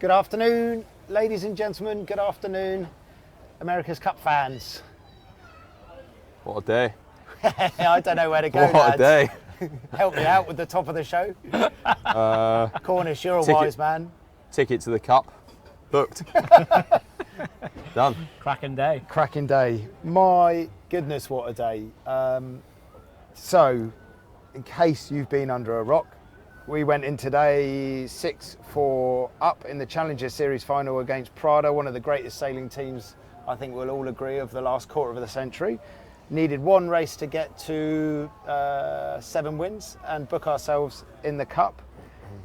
Good afternoon, ladies and gentlemen. Good afternoon, America's Cup fans. What a day. I don't know where to go, What lads. a day. Help me out with the top of the show. Cornish, you're a wise man. Ticket to the Cup. Booked. Done. Cracking day. Cracking day. My goodness, what a day. So, in case you've been under a rock, we went in today 6-4 up in the Challenger Series final against Prada, one of the greatest sailing teams, I think we'll all agree, of the last quarter of the century. Needed one race to get to 7 wins and book ourselves in the Cup.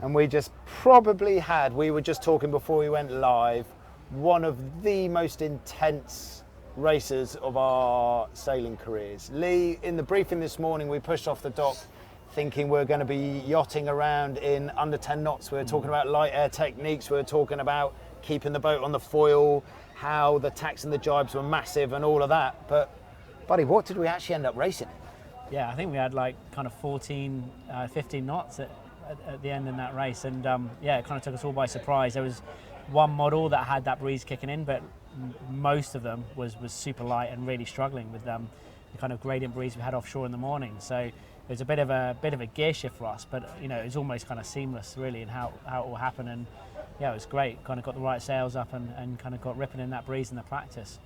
And we just probably had, we were just talking before we went live, one of the most intense races of our sailing careers. Lee, in the briefing this morning, we pushed off the dock thinking we're going to be yachting around in under 10 knots. We were talking about light air techniques. We were talking about keeping the boat on the foil, how the tacks and the jibes were massive and all of that. But, buddy, what did we actually end up racing? Yeah, I think we had like kind of 14, 15 knots at the end in that race. And yeah, it kind of took us all by surprise. There was one model that had that breeze kicking in, but most of them was super light and really struggling with the kind of gradient breeze we had offshore in the morning. So it was a bit of a gear shift for us, but you know, it was almost kind of seamless really in how it all happened. And yeah, it was great. Kind of got the right sails up and kind of got ripping in that breeze in the practice.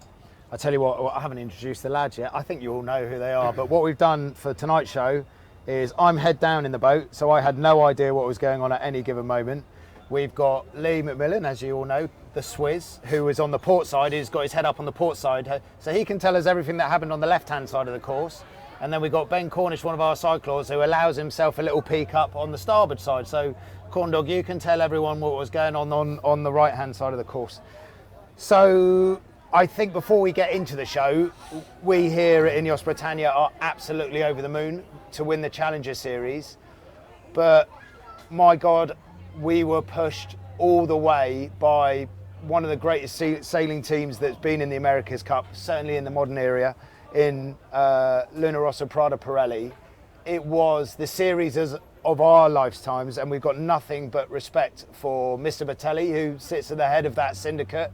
I tell you what, I haven't introduced the lads yet. I think you all know who they are, but what we've done for tonight's show is I'm head down in the boat, so I had no idea what was going on at any given moment. We've got Lee McMillan, as you all know, the Swizz, who is on the port side. He's got his head up on the port side, so he can tell us everything that happened on the left-hand side of the course. And then we've got Ben Cornish, one of our cyclors, who allows himself a little peek up on the starboard side. So, Corndog, you can tell everyone what was going on the right-hand side of the course. So, I think before we get into the show, we here at INEOS Britannia are absolutely over the moon to win the Challenger Series. But, my God, we were pushed all the way by one of the greatest sailing teams that's been in the America's Cup, certainly in the modern era, in Luna Rossa Prada Pirelli. It was the series of our lifetimes, and we've got nothing but respect for Mr. Batelli, who sits at the head of that syndicate,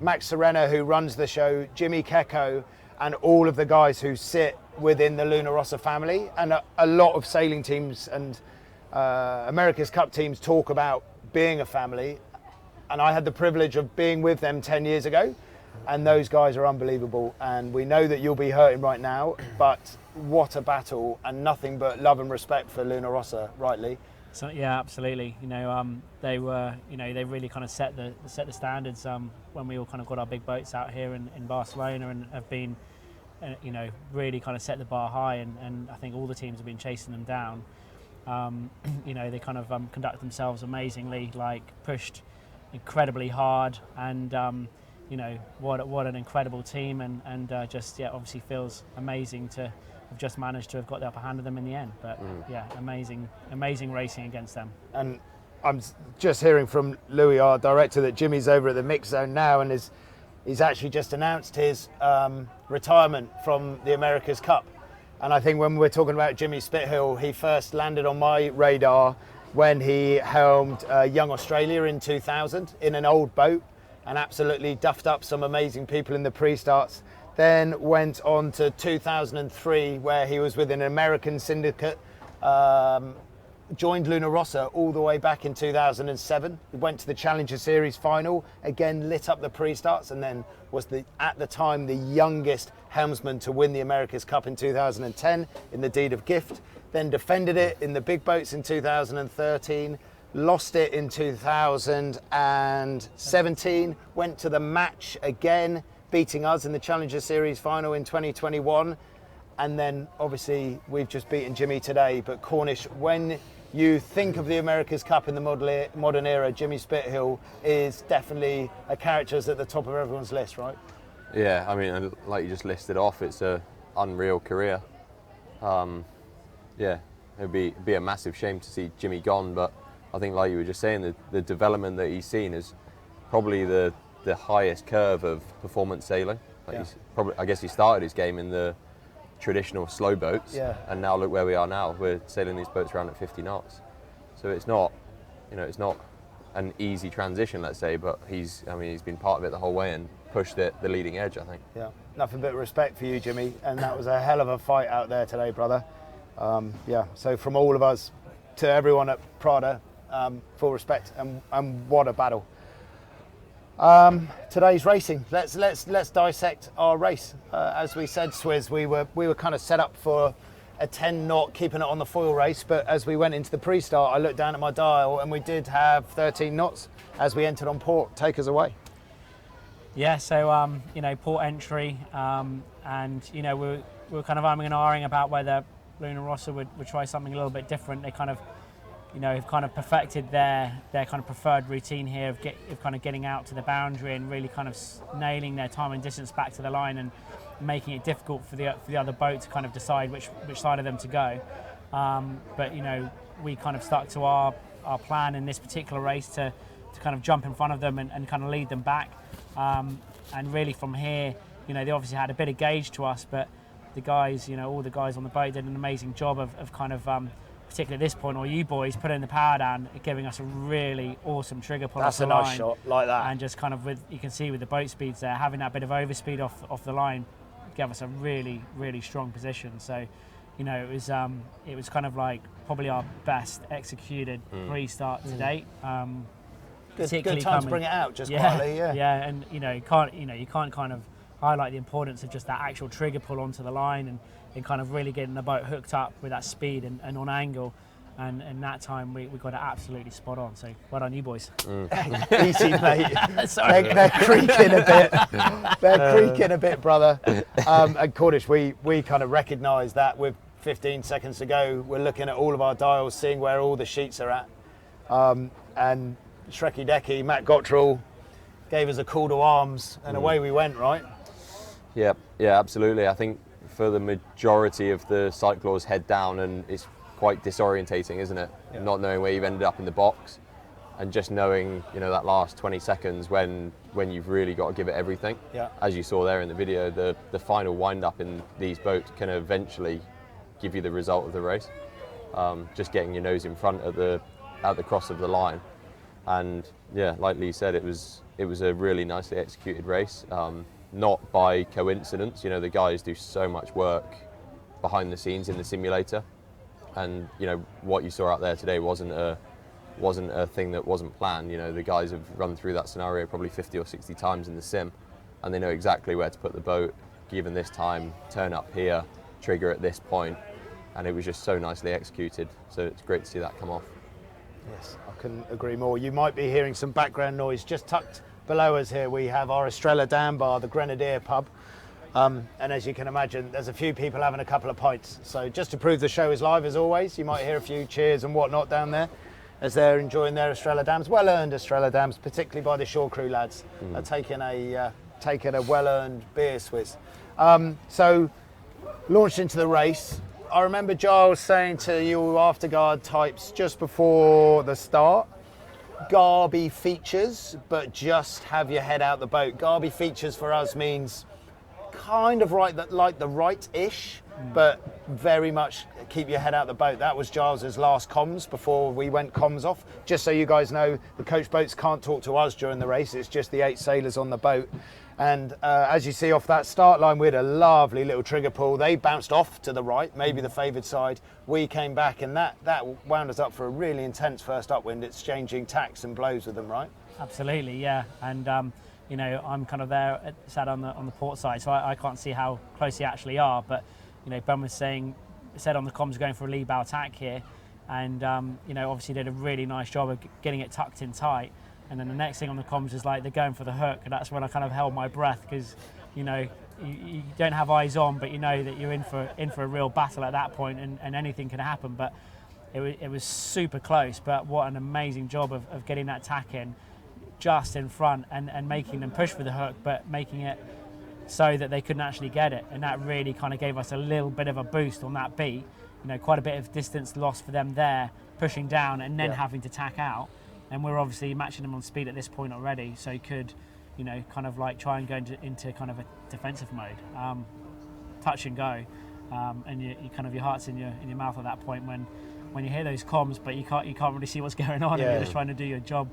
Max Serena, who runs the show, Jimmy Kecko, and all of the guys who sit within the Luna Rossa family. And a lot of sailing teams and America's Cup teams talk about being a family, and I had the privilege of being with them 10 years ago. And those guys are unbelievable, and we know that you'll be hurting right now, but what a battle, and nothing but love and respect for Luna Rossa, rightly. So yeah, absolutely. You know, they were, you know, they really kind of set the standards when we all kind of got our big boats out here in Barcelona, and have been, you know, really kind of set the bar high, and I think all the teams have been chasing them down. You know, they kind of conduct themselves amazingly, like pushed incredibly hard, and you know, what an incredible team, and just, yeah, obviously feels amazing to have just managed to have got the upper hand of them in the end. But yeah, amazing racing against them. And I'm just hearing from Louis, our director, that Jimmy's over at the mix zone now, and he's actually just announced his retirement from the America's Cup. And I think when we're talking about Jimmy Spithill, he first landed on my radar when he helmed Young Australia in 2000 in an old boat, and absolutely duffed up some amazing people in the pre-starts. Then went on to 2003, where he was with an American syndicate, joined Luna Rossa all the way back in 2007. He went to the Challenger Series final, again lit up the pre-starts, and then was at the time the youngest helmsman to win the America's Cup in 2010 in the Deed of Gift. Then defended it in the big boats in 2013. Lost it in 2017, went to the match again, beating us in the Challenger Series final in 2021. And then obviously we've just beaten Jimmy today. But Cornish, when you think of the America's Cup in the modern era, Jimmy Spithill is definitely a character that's at the top of everyone's list, right? Yeah, I mean, like you just listed off, it's an unreal career. Yeah, it'd be a massive shame to see Jimmy gone, but I think, like you were just saying, the development that he's seen is probably the highest curve of performance sailing. Like, yeah. I guess he started his game in the traditional slow boats, and now look where we are now. We're sailing these boats around at 50 knots. So it's not an easy transition, let's say, but he's been part of it the whole way and pushed it the leading edge, I think. Yeah, nothing but respect for you, Jimmy, and that was a hell of a fight out there today, brother. Yeah, so from all of us to everyone at Prada, full respect, and what a battle. Today's racing. Let's dissect our race. As we said, Swizz, we were kind of set up for a 10 knot, keeping it on the foil race, but as we went into the pre-start, I looked down at my dial and we did have 13 knots as we entered on port. Take us away. Yeah, so port entry, and we were kind of umming and ahhing about whether Luna Rossa would try something a little bit different. They kind of have kind of perfected their kind of preferred routine here of kind of getting out to the boundary and really kind of nailing their time and distance back to the line and making it difficult for the other boat to kind of decide which side of them to go. But we kind of stuck to our plan in this particular race to kind of jump in front of them and kind of lead them back. And really from here, they obviously had a bit of gauge to us, but the guys, all the guys on the boat did an amazing job of kind of, particularly at this point, or you boys, putting the power down, giving us a really awesome trigger pull off the line. That's a nice shot, like that. And just kind of you can see with the boat speeds there, having that bit of overspeed off the line gave us a really, really strong position. So, it was kind of like probably our best executed pre-start to date. Good time to bring it out, just quietly, yeah. Yeah, and you can't kind of highlight the importance of just that actual trigger pull onto the line and kind of really getting the boat hooked up with that speed and on angle. And in that time, we got it absolutely spot on. So well done, you boys. Easy, mate. They're creaking a bit. They're creaking a bit, brother. At Cordish, we kind of recognise that with 15 seconds to go, we're looking at all of our dials, seeing where all the sheets are at. And Shrekky Decky, Matt Gottrell, gave us a call to arms, and away we went, right? Yeah, absolutely. I think for the majority of the cyclors, head down, and it's quite disorientating, isn't it? Yeah. Not knowing where you've ended up in the box, and just knowing, that last 20 seconds when you've really got to give it everything. Yeah. As you saw there in the video, the final wind up in these boats can eventually give you the result of the race. Just getting your nose in front at the cross of the line, and yeah, like Lee said, it was a really nicely executed race. Not by coincidence, the guys do so much work behind the scenes in the simulator. And what you saw out there today wasn't a thing that wasn't planned. The guys have run through that scenario probably 50 or 60 times in the sim, and they know exactly where to put the boat, given this time, turn up here, trigger at this point, and it was just so nicely executed. So it's great to see that come off. Yes, I couldn't agree more. You might be hearing some background noise. Just tucked below us here, we have our Estrella Dam Bar, the Grenadier pub. And as you can imagine, there's a few people having a couple of pints. So just to prove the show is live, as always, you might hear a few cheers and whatnot down there as they're enjoying their Estrella Dams, well-earned Estrella Dams, particularly by the shore crew lads, are taking a well-earned beer, Swizz. So launched into the race. I remember Giles saying to you afterguard types just before the start, Garby features, but just have your head out the boat. Garby features for us means kind of like the right-ish, but very much keep your head out the boat. That was Giles's last comms before we went comms off. Just so you guys know, the coach boats can't talk to us during the race. It's just the 8 sailors on the boat. And as you see off that start line, we had a lovely little trigger pull. They bounced off to the right, maybe the favoured side. We came back, and that wound us up for a really intense first upwind, exchanging tacks and blows with them, right? Absolutely, yeah. And I'm kind of there, sat on the port side, so I can't see how close you actually are. But Ben was said on the comms going for a lee bow tack here, and obviously did a really nice job of getting it tucked in tight. And then the next thing on the comms is like they're going for the hook, and that's when I kind of held my breath, because you don't have eyes on, but you know that you're in for a real battle at that point, and anything can happen. But it was super close. But what an amazing job of getting that tack in just in front and making them push for the hook, but making it so that they couldn't actually get it. And that really kind of gave us a little bit of a boost on that beat. Quite a bit of distance lost for them there, pushing down and then having to tack out. And we're obviously matching them on speed at this point already, so you could, kind of like try and go into kind of a defensive mode, touch and go, and you kind of your heart's in your mouth at that point when when you hear those comms, but you can't really see what's going on, and you're just trying to do your job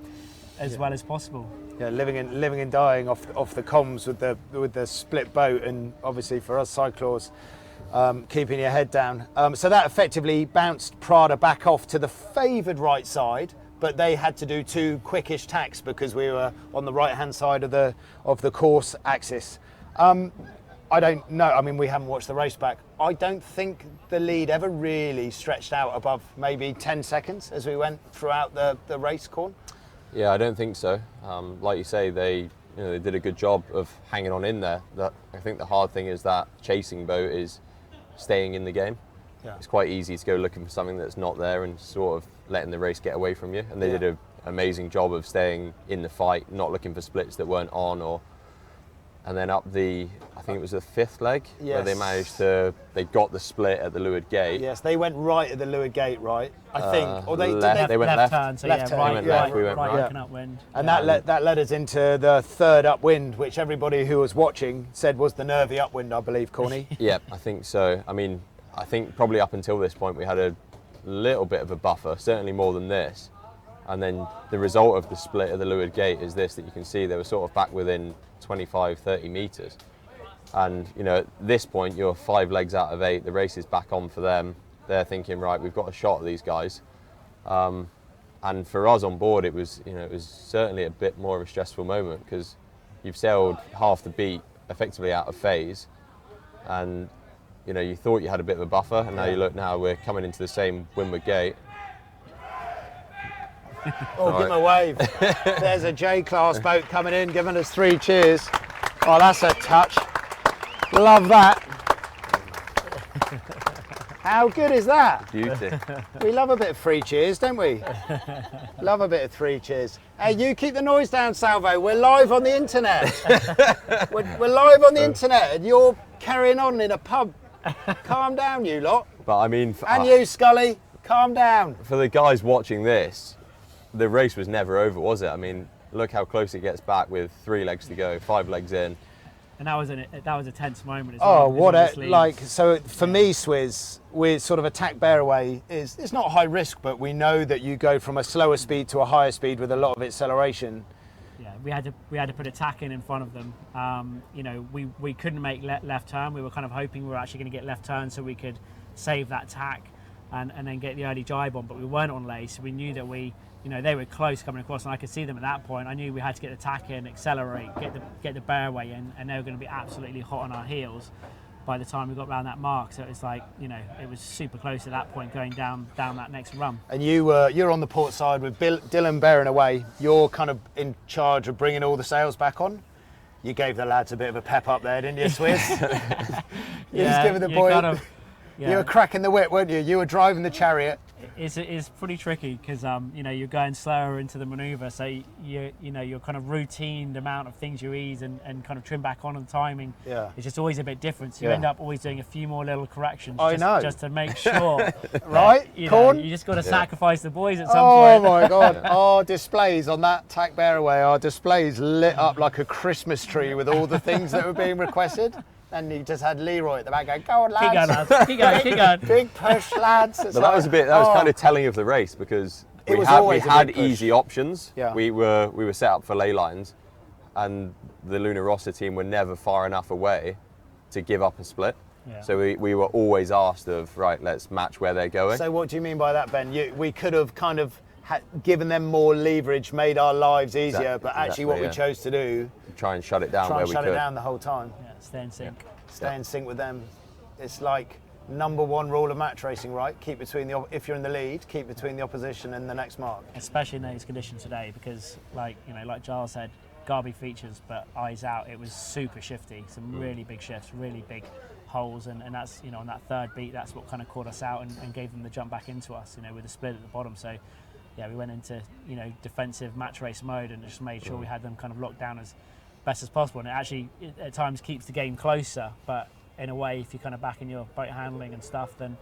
as well as possible. Yeah, living and dying off the comms with the split boat, and obviously for us cyclors, keeping your head down. So that effectively bounced Prada back off to the favoured right side, but they had to do 2 quickish tacks because we were on the right hand side of the course axis. I don't know. I mean, we haven't watched the race back. I don't think the lead ever really stretched out above maybe 10 seconds as we went throughout the race, Corn. Yeah, I don't think so. Like you say, they did a good job of hanging on in there. I think the hard thing is that chasing boat is staying in the game. Yeah. It's quite easy to go looking for something that's not there and sort of letting the race get away from you. And they did an amazing job of staying in the fight, not looking for splits that weren't on. And then up I think it was the 5th leg, where they got the split at the leeward gate. Yes, they went right at the leeward gate, right? I think, or they went left turn, so left turn. right, they went left, we went right. Upwind. And that led us into the 3rd upwind, which everybody who was watching said was the nervy upwind, I believe, Corny. Yeah, I think so. I mean, I think probably up until this point we had a little bit of a buffer, certainly more than this. And then the result of the split of the leeward gate is this, that you can see they were sort of back within 25, 30 metres. And, at this point, you're 5 legs out of 8. The race is back on for them. They're thinking, right, we've got a shot at these guys. And for us on board, it was certainly a bit more of a stressful moment because you've sailed half the beat effectively out of phase. And, you thought you had a bit of a buffer. And now you look, we're coming into the same windward gate. Oh, give him a wave. There's a J-class boat coming in, giving us 3 cheers. Oh, that's a touch. Love that. How good is that? Beauty. We love a bit of 3 cheers, don't we? Love a bit of 3 cheers. Hey, you keep the noise down, Salvo. We're live on the internet. we're live on the internet, and you're carrying on in a pub. Calm down, you lot. But I mean, you, Scully, calm down. For the guys watching this, the race was never over, was it? I mean, look how close it gets back with 3 legs to go, 5 legs in. And that was a tense moment as well. Oh, what so for me, Swizz, with sort of a tack bear away, it's not high risk, but we know that you go from a slower speed to a higher speed with a lot of acceleration. Yeah, we had to put a tack in front of them. We couldn't make left turn. We were kind of hoping we were actually going to get left turn so we could save that tack and then get the early jibe on, but we weren't on lay, so we knew that they were close coming across, and I could see them at that point. I knew we had to get the tack in, accelerate, get the bear away in, and they were going to be absolutely hot on our heels by the time we got around that mark. So it was like, it was super close at that point going down that next run. And you're on the port side with Dylan bearing away. You're kind of in charge of bringing all the sails back on. You gave the lads a bit of a pep up there, didn't you, Swizz? Just giving the boy. You were cracking the whip, weren't you? You were driving the chariot. It's pretty tricky because you're going slower into the manoeuvre, so your kind of routine amount of things you ease and kind of trim back on timing is just always a bit different. So you end up always doing a few more little corrections just to make sure. Right, Corn? You just got to sacrifice the boys at some point. Oh my God! Our displays on that tack bear away, our displays lit up like a Christmas tree with all the things that were being requested. And you just had Leroy at the back going, go on, lads. Keep going, lads. Keep going. Big push, lads. But that was kind of telling of the race because we had easy options. Yeah. We were set up for ley lines, and the Luna Rossa team were never far enough away to give up a split. Yeah. So we were always asked of, right, let's match where they're going. So what do you mean by that, Ben? We could have kind of given them more leverage, made our lives easier, but actually what we chose to do... Try and shut it down where we could. Shut it down the whole time. Yeah, stay in sync. Stay in sync with them. It's like #1 rule of match racing, right? Keep between if you're in the lead, keep between the opposition and the next mark. Especially in these conditions today, because like Giles said, Garby features, but eyes out. It was super shifty. Some really big shifts, really big holes, and that's on that 3rd beat, that's what kind of caught us out and gave them the jump back into us. With the split at the bottom. So yeah, we went into defensive match race mode and just made sure we had them kind of locked down as best as possible, and it actually at times keeps the game closer, but in a way if you're kind of back in your boat handling and stuff, then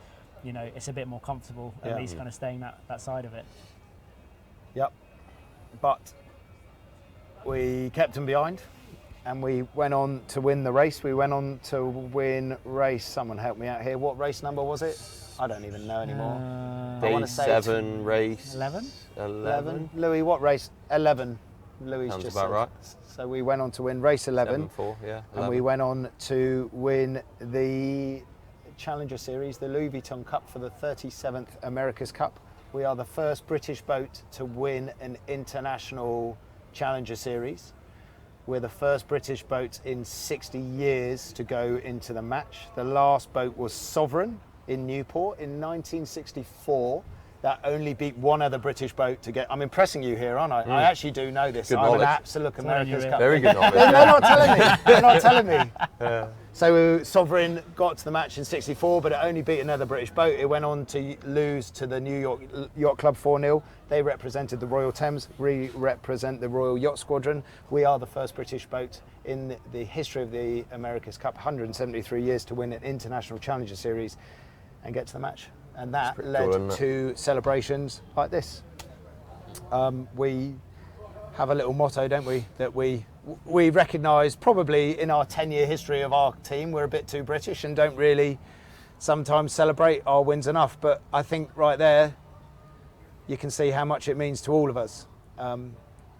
it's a bit more comfortable at least kind of staying that side of it. Yep. But we kept them behind. and we went on to win the race. We went on to win race. Someone help me out here. What race number was it? I don't even know anymore. I want Day to say 7 race. 11? 11. Louis, what race? 11. Louis Sounds just about said. right. So we went on to win race 11. 7-4, yeah. 11. And we went on to win the Challenger Series, the Louis Vuitton Cup for the 37th America's Cup. We are the first British boat to win an international Challenger Series. We're the first British boat in 60 years to go into the match. The last boat was Sovereign in Newport in 1964. That only beat one other British boat to get. I'm impressing you here, aren't I? I actually do know this. Good I'm knowledge. an absolute America's Cup. Very good knowledge. They're not telling me. They're not telling me. So Sovereign got to the match in 64, but it only beat another British boat. It went on to lose to the New York Yacht Club 4-0. They represented the Royal Thames. We represent the Royal Yacht Squadron. We are the first British boat in the history of the America's Cup, 173 years to win an international Challenger Series and get to the match. And that led cool, to celebrations like this. We have a little motto, don't we, that we recognise probably in our 10-year history of our team, we're a bit too British and don't really sometimes celebrate our wins enough. But I think right there, you can see how much it means to all of us.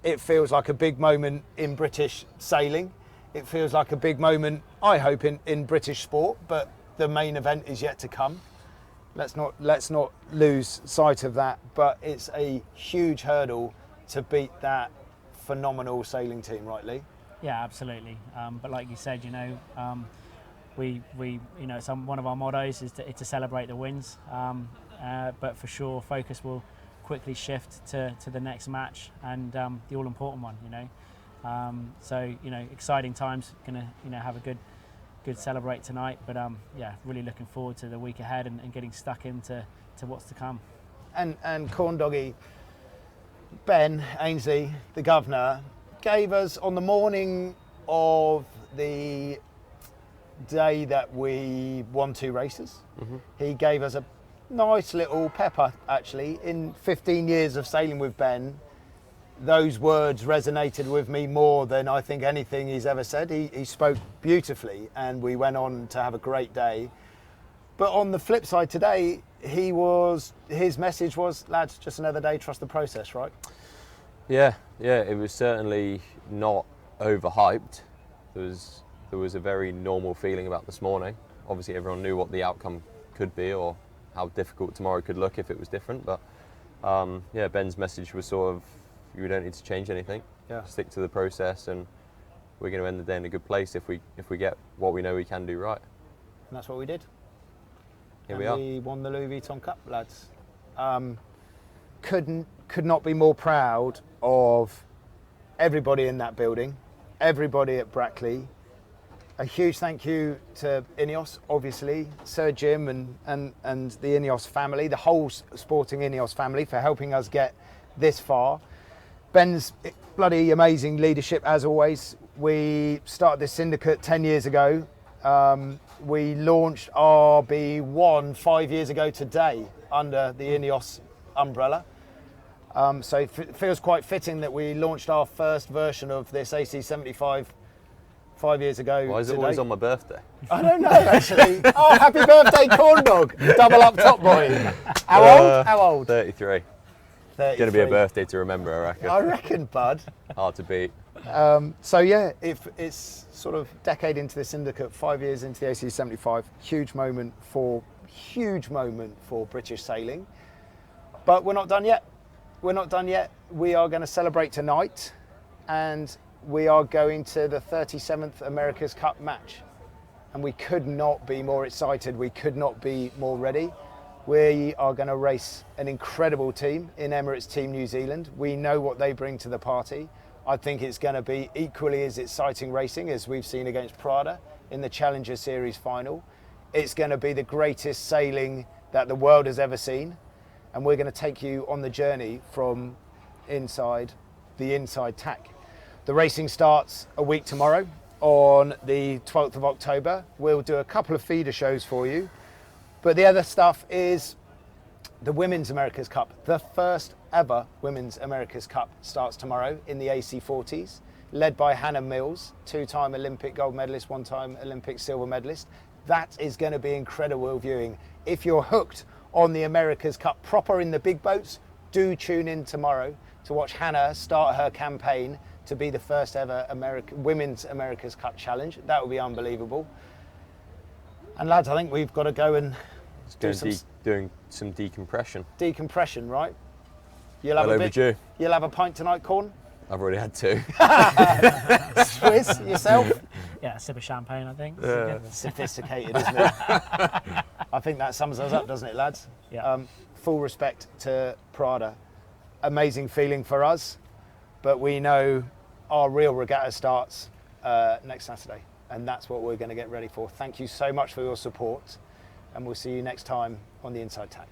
It feels like a big moment in British sailing. It feels like a big moment, I hope, in British sport, but the main event is yet to come. Let's not lose sight of that, but it's a huge hurdle to beat that phenomenal sailing team, right, Lee? Yeah, absolutely. But like you said, we one of our mottos is to celebrate the wins. But for sure, focus will quickly shift to the next match and the all-important one. So exciting times. Gonna have a good celebrate tonight, but really looking forward to the week ahead and getting stuck into what's to come. And Corn Doggy, Ben Ainsley, the governor, gave us on the morning of the day that we won 2 races, he gave us a nice little pepper. Actually, in 15 years of sailing with Ben, those words resonated with me more than I think anything he's ever said. He spoke beautifully and we went on to have a great day. But on the flip side today, his message was, lads, just another day, trust the process, right? Yeah, it was certainly not overhyped. There was a very normal feeling about this morning. Obviously everyone knew what the outcome could be or how difficult tomorrow could look if it was different. But Ben's message was sort of, you don't need to change anything. Yeah. Stick to the process, and we're going to end the day in a good place if we get what we know we can do right. And that's what we did. Here we are. We won the Louis Vuitton Cup, lads. Could not be more proud of everybody in that building, everybody at Brackley. A huge thank you to INEOS, obviously, Sir Jim and the INEOS family, the whole sporting INEOS family, for helping us get this far. Ben's bloody amazing leadership, as always. We started this syndicate 10 years ago. We launched RB1 5 years ago today under the INEOS umbrella. So it feels quite fitting that we launched our first version of this AC75 5 years ago. Why is it always on my birthday? I don't know, actually. Oh, happy birthday, Corn Dog. Double up top boy. How old? 33. 33. It's going to be a birthday to remember, I reckon. I reckon, bud. Hard to beat. It's sort of decade into the syndicate, 5 years into the AC75. Huge moment for British sailing. But we're not done yet. We are going to celebrate tonight, and we are going to the 37th America's Cup match. And we could not be more excited. We could not be more ready. We are going to race an incredible team in Emirates Team New Zealand. We know what they bring to the party. I think it's going to be equally as exciting racing as we've seen against Prada in the Challenger Series final. It's going to be the greatest sailing that the world has ever seen. And we're going to take you on the journey from inside Tack. The racing starts a week tomorrow on the 12th of October. We'll do a couple of feeder shows for you. But the other stuff is the Women's America's Cup. The first ever Women's America's Cup starts tomorrow in the AC40s. led by Hannah Mills, 2-time Olympic gold medalist, 1-time Olympic silver medalist. That is going to be incredible viewing. If you're hooked on the America's Cup proper in the big boats, do tune in tomorrow to watch Hannah start her campaign to be the first ever Women's America's Cup challenge. That would be unbelievable. And lads, I think we've got to go and doing some decompression. Decompression, right? You'll have overdue. You'll have a pint tonight, Corn? I've already had 2. Swiss, yourself? Yeah, a sip of champagne, I think. Sophisticated, isn't it? I think that sums us up, doesn't it, lads? Yeah. Full respect to Prada. Amazing feeling for us, but we know our real regatta starts next Saturday, and that's what we're going to get ready for. Thank you so much for your support, and we'll see you next time on the Inside Tack.